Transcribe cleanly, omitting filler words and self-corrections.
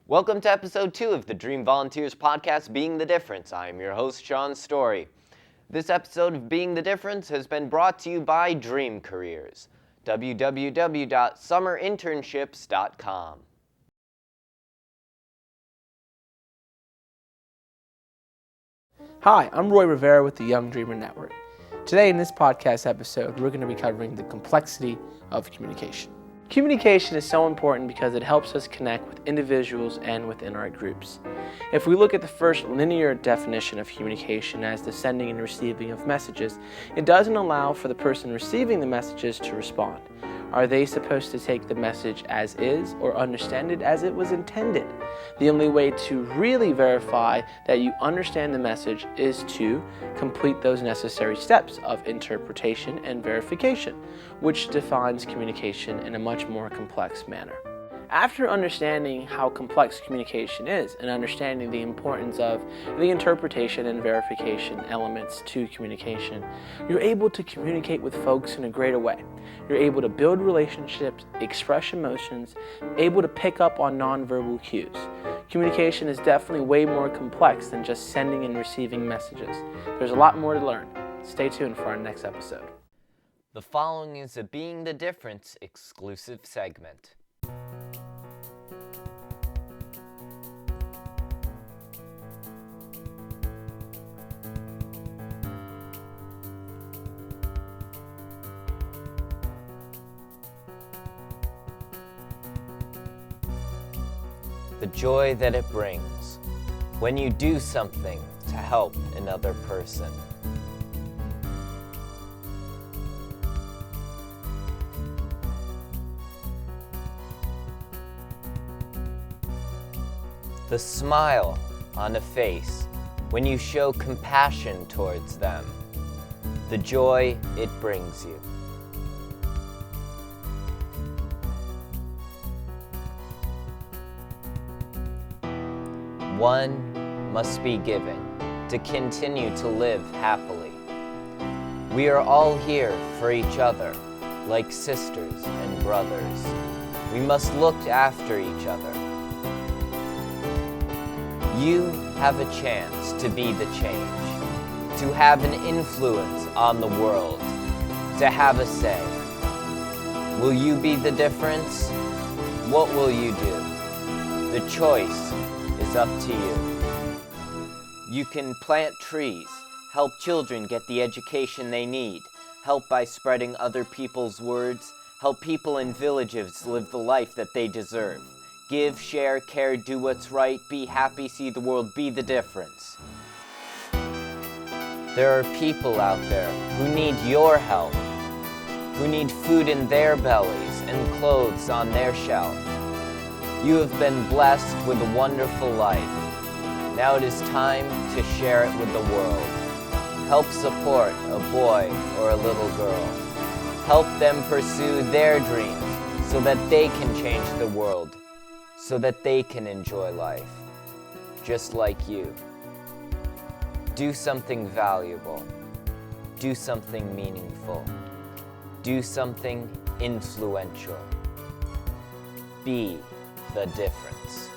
Welcome to episode 2 of the Dream Volunteers podcast, Being the Difference. I am your host, Sean Story. This episode of Being the Difference has been brought to you by Dream Careers, www.summerinternships.com. Hi, I'm Roy Rivera with the Young Dreamer Network. Today in this podcast episode, we're going to be covering the complexity of communication. Communication is so important because it helps us connect with individuals and within our groups. If we look at the first linear definition of communication as the sending and receiving of messages, it doesn't allow for the person receiving the messages to respond. Are they supposed to take the message as is or understand it as it was intended? The only way to really verify that you understand the message is to complete those necessary steps of interpretation and verification, which defines communication in a much more complex manner. After understanding how complex communication is and understanding the importance of the interpretation and verification elements to communication, you're able to communicate with folks in a greater way. You're able to build relationships, express emotions, able to pick up on nonverbal cues. Communication is definitely way more complex than just sending and receiving messages. There's a lot more to learn. Stay tuned for our next episode. The following is a Being the Difference exclusive segment. The joy that it brings when you do something to help another person. The smile on a face when you show compassion towards them. The joy it brings you. One must be given to continue to live happily. We are all here for each other, like sisters and brothers. We must look after each other. You have a chance to be the change, to have an influence on the world, to have a say. Will you be the difference? What will you do? The choice is up to you. You can plant trees, help children get the education they need, help by spreading other people's words, help people in villages live the life that they deserve. Give, share, care, do what's right, be happy, see the world, be the difference. There are people out there who need your help, who need food in their bellies and clothes on their shelf. You have been blessed with a wonderful life. Now it is time to share it with the world. Help support a boy or a little girl. Help them pursue their dreams so that they can change the world, so that they can enjoy life, just like you. Do something valuable. Do something meaningful. Do something influential. Be the difference.